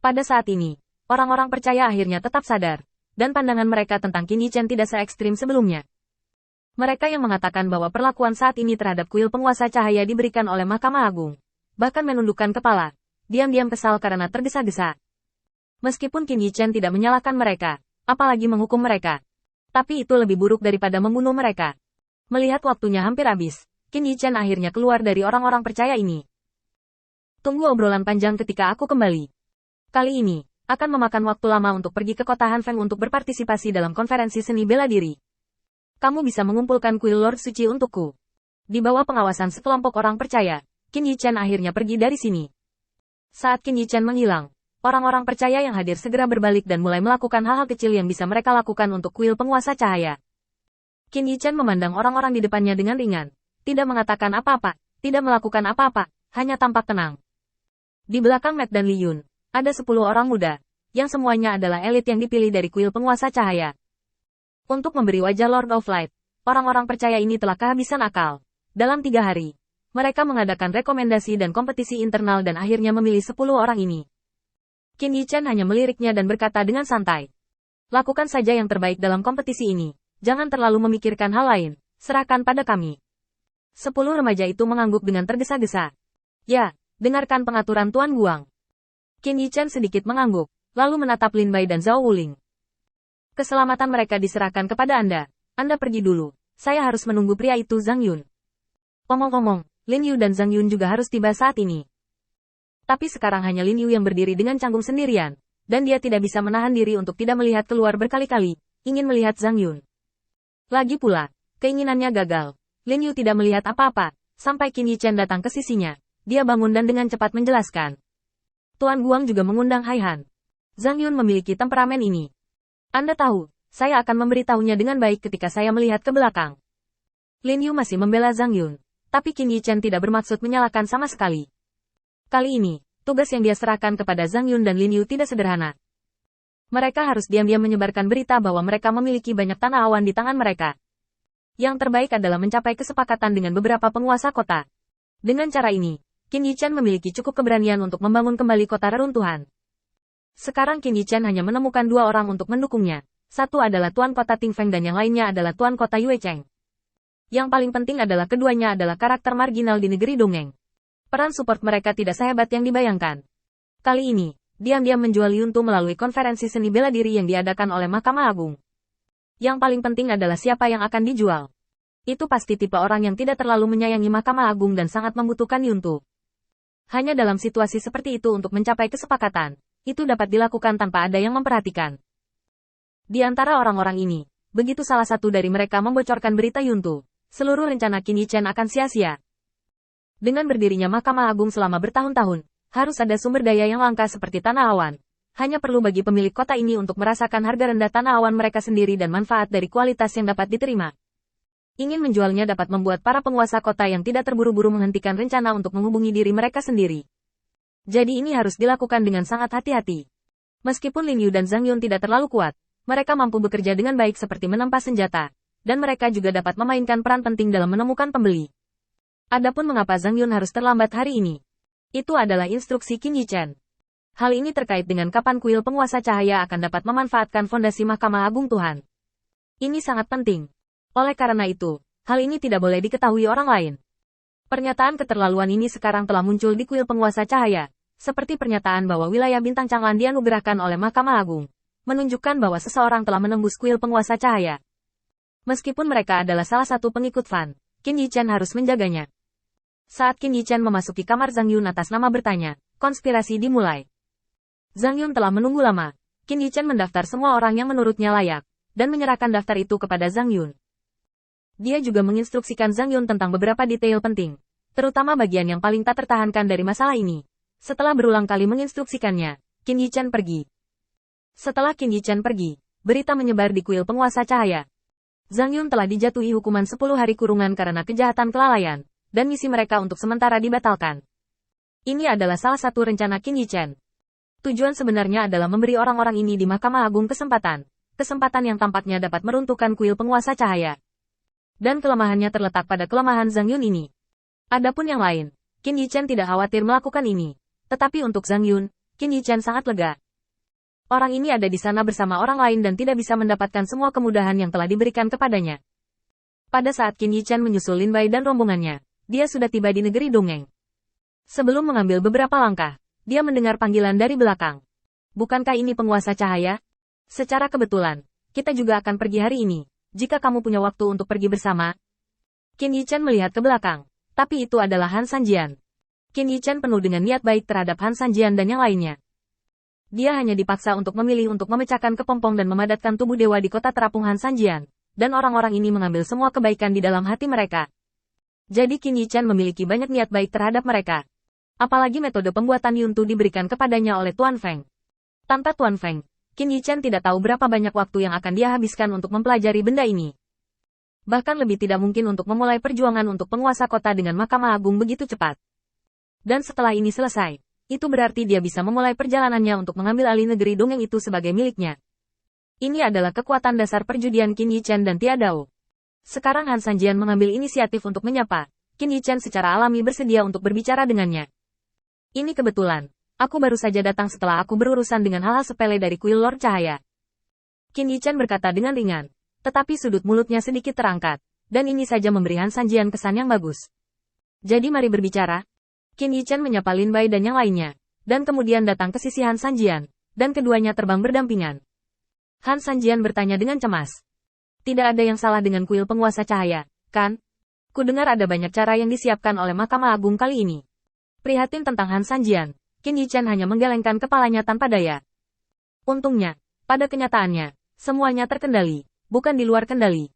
Pada saat ini, orang-orang percaya akhirnya tetap sadar, dan pandangan mereka tentang Qin Yichen tidak se-ekstrim sebelumnya. Mereka yang mengatakan bahwa perlakuan saat ini terhadap kuil penguasa cahaya diberikan oleh Mahkamah Agung, bahkan menundukkan kepala, diam-diam kesal karena tergesa-gesa. Meskipun Qin Yichen tidak menyalahkan mereka, apalagi menghukum mereka, tapi itu lebih buruk daripada membunuh mereka. Melihat waktunya hampir habis, Qin Yichen akhirnya keluar dari orang-orang percaya ini. Tunggu obrolan panjang ketika aku kembali. Kali ini, akan memakan waktu lama untuk pergi ke kota Han Feng untuk berpartisipasi dalam konferensi seni bela diri. Kamu bisa mengumpulkan kuil Lord Suci untukku. Di bawah pengawasan sekelompok orang percaya, Qin Yichen akhirnya pergi dari sini. Saat Qin Yichen menghilang, orang-orang percaya yang hadir segera berbalik dan mulai melakukan hal-hal kecil yang bisa mereka lakukan untuk kuil penguasa cahaya. Qin Yichen memandang orang-orang di depannya dengan ringan, tidak mengatakan apa-apa, tidak melakukan apa-apa, hanya tampak tenang. Di belakang Matt dan Li Yun, ada 10 orang muda, yang semuanya adalah elit yang dipilih dari kuil penguasa cahaya. Untuk memberi wajah Lord of Light, orang-orang percaya ini telah kehabisan akal. Dalam 3 hari, mereka mengadakan rekomendasi dan kompetisi internal dan akhirnya memilih 10 orang ini. Qin Yichen hanya meliriknya dan berkata dengan santai. Lakukan saja yang terbaik dalam kompetisi ini. Jangan terlalu memikirkan hal lain, serahkan pada kami. 10 remaja itu mengangguk dengan tergesa-gesa. Ya, dengarkan pengaturan Tuan Guang. Qin Yichen sedikit mengangguk, lalu menatap Lin Bai dan Zhao Wuling. Keselamatan mereka diserahkan kepada Anda. Anda pergi dulu. Saya harus menunggu pria itu Zhang Yun. Omong-omong, Lin Yu dan Zhang Yun juga harus tiba saat ini. Tapi sekarang hanya Lin Yu yang berdiri dengan canggung sendirian, dan dia tidak bisa menahan diri untuk tidak melihat keluar berkali-kali, ingin melihat Zhang Yun. Lagi pula, keinginannya gagal. Lin Yu tidak melihat apa-apa, sampai Qin Yichen datang ke sisinya. Dia bangun dan dengan cepat menjelaskan. Tuan Guang juga mengundang Hai Han. Zhang Yun memiliki temperamen ini. Anda tahu, saya akan memberitahunya dengan baik ketika saya melihat ke belakang. Lin Yu masih membela Zhang Yun, tapi Qin Yichen tidak bermaksud menyalahkan sama sekali. Kali ini, tugas yang dia serahkan kepada Zhang Yun dan Lin Yu tidak sederhana. Mereka harus diam-diam menyebarkan berita bahwa mereka memiliki banyak tanah awan di tangan mereka. Yang terbaik adalah mencapai kesepakatan dengan beberapa penguasa kota. Dengan cara ini, Qin Yichen memiliki cukup keberanian untuk membangun kembali kota reruntuhan. Sekarang Qin Yichen hanya menemukan 2 orang untuk mendukungnya. Satu adalah Tuan Kota Ting Feng dan yang lainnya adalah Tuan Kota Yue Cheng. Yang paling penting adalah keduanya adalah karakter marginal di negeri dongeng. Peran support mereka tidak sehebat yang dibayangkan. Kali ini, diam-diam menjual Yuntu melalui konferensi seni bela diri yang diadakan oleh Mahkamah Agung. Yang paling penting adalah siapa yang akan dijual. Itu pasti tipe orang yang tidak terlalu menyayangi Mahkamah Agung dan sangat membutuhkan Yuntu. Hanya dalam situasi seperti itu untuk mencapai kesepakatan, itu dapat dilakukan tanpa ada yang memperhatikan. Di antara orang-orang ini, begitu salah satu dari mereka membocorkan berita Yuntu, seluruh rencana Qin Yichen akan sia-sia. Dengan berdirinya Mahkamah Agung selama bertahun-tahun, harus ada sumber daya yang langka seperti tanah awan. Hanya perlu bagi pemilik kota ini untuk merasakan harga rendah tanah awan mereka sendiri dan manfaat dari kualitas yang dapat diterima. Ingin menjualnya dapat membuat para penguasa kota yang tidak terburu-buru menghentikan rencana untuk menghubungi diri mereka sendiri. Jadi ini harus dilakukan dengan sangat hati-hati. Meskipun Lin Yu dan Zhang Yun tidak terlalu kuat, mereka mampu bekerja dengan baik seperti menempah senjata, dan mereka juga dapat memainkan peran penting dalam menemukan pembeli. Adapun mengapa Zhang Yun harus terlambat hari ini, itu adalah instruksi Qin Yichen. Hal ini terkait dengan kapan kuil penguasa cahaya akan dapat memanfaatkan fondasi Mahkamah Agung Tuhan. Ini sangat penting. Oleh karena itu, hal ini tidak boleh diketahui orang lain. Pernyataan keterlaluan ini sekarang telah muncul di kuil penguasa cahaya, seperti pernyataan bahwa wilayah bintang Chang'an dianugerahkan oleh Mahkamah Agung, menunjukkan bahwa seseorang telah menembus kuil penguasa cahaya. Meskipun mereka adalah salah satu pengikut Fan, Qin Yichen harus menjaganya. Saat Qin Yichen memasuki kamar Zhang Yun atas nama bertanya, konspirasi dimulai. Zhang Yun telah menunggu lama. Qin Yichen mendaftar semua orang yang menurutnya layak, dan menyerahkan daftar itu kepada Zhang Yun. Dia juga menginstruksikan Zhang Yun tentang beberapa detail penting, terutama bagian yang paling tak tertahankan dari masalah ini. Setelah berulang kali menginstruksikannya, Qin Yichen pergi. Setelah Qin Yichen pergi, berita menyebar di kuil penguasa cahaya. Zhang Yun telah dijatuhi hukuman 10 hari kurungan karena kejahatan kelalaian, dan misi mereka untuk sementara dibatalkan. Ini adalah salah satu rencana Qin Yichen. Tujuan sebenarnya adalah memberi orang-orang ini di Mahkamah Agung kesempatan yang tampaknya dapat meruntuhkan kuil penguasa cahaya. Dan kelemahannya terletak pada kelemahan Zhang Yun ini. Adapun yang lain, Qin Yichen tidak khawatir melakukan ini. Tetapi untuk Zhang Yun, Qin Yichen sangat lega. Orang ini ada di sana bersama orang lain dan tidak bisa mendapatkan semua kemudahan yang telah diberikan kepadanya. Pada saat Qin Yichen menyusul Lin Bai dan rombongannya, dia sudah tiba di negeri dongeng. Sebelum mengambil beberapa langkah, dia mendengar panggilan dari belakang. Bukankah ini penguasa cahaya? Secara kebetulan, kita juga akan pergi hari ini. Jika kamu punya waktu untuk pergi bersama. Qin Yichen melihat ke belakang. Tapi itu adalah Han Sanjian. Qin Yichen penuh dengan niat baik terhadap Han Sanjian dan yang lainnya. Dia hanya dipaksa untuk memilih untuk memecahkan kepompong dan memadatkan tubuh dewa di kota terapung Han Sanjian. Dan orang-orang ini mengambil semua kebaikan di dalam hati mereka. Jadi Qin Yichen memiliki banyak niat baik terhadap mereka. Apalagi metode pembuatan Yuntu diberikan kepadanya oleh Tuan Feng. Tanpa Tuan Feng, Qin Yichen tidak tahu berapa banyak waktu yang akan dia habiskan untuk mempelajari benda ini. Bahkan lebih tidak mungkin untuk memulai perjuangan untuk penguasa kota dengan Mahkamah Agung begitu cepat. Dan setelah ini selesai, itu berarti dia bisa memulai perjalanannya untuk mengambil alih negeri dongeng itu sebagai miliknya. Ini adalah kekuatan dasar perjudian Qin Yichen dan Tiadao. Sekarang Han Sanjian mengambil inisiatif untuk menyapa. Qin Yichen secara alami bersedia untuk berbicara dengannya. Ini kebetulan. Aku baru saja datang setelah aku berurusan dengan hal-hal sepele dari kuil Lord Cahaya. Qin Yichen berkata dengan ringan. Tetapi sudut mulutnya sedikit terangkat. Dan ini saja memberi Han Sanjian kesan yang bagus. Jadi mari berbicara. Qin Yichen menyapa Lin Bai dan yang lainnya. Dan kemudian datang ke sisi Han Sanjian. Dan keduanya terbang berdampingan. Han Sanjian bertanya dengan cemas. Tidak ada yang salah dengan kuil penguasa cahaya, kan? Kudengar ada banyak cara yang disiapkan oleh Mahkamah Agung kali ini. Prihatin tentang Han Sanjian. Qin Yichen hanya menggelengkan kepalanya tanpa daya. Untungnya, pada kenyataannya, semuanya terkendali, bukan di luar kendali.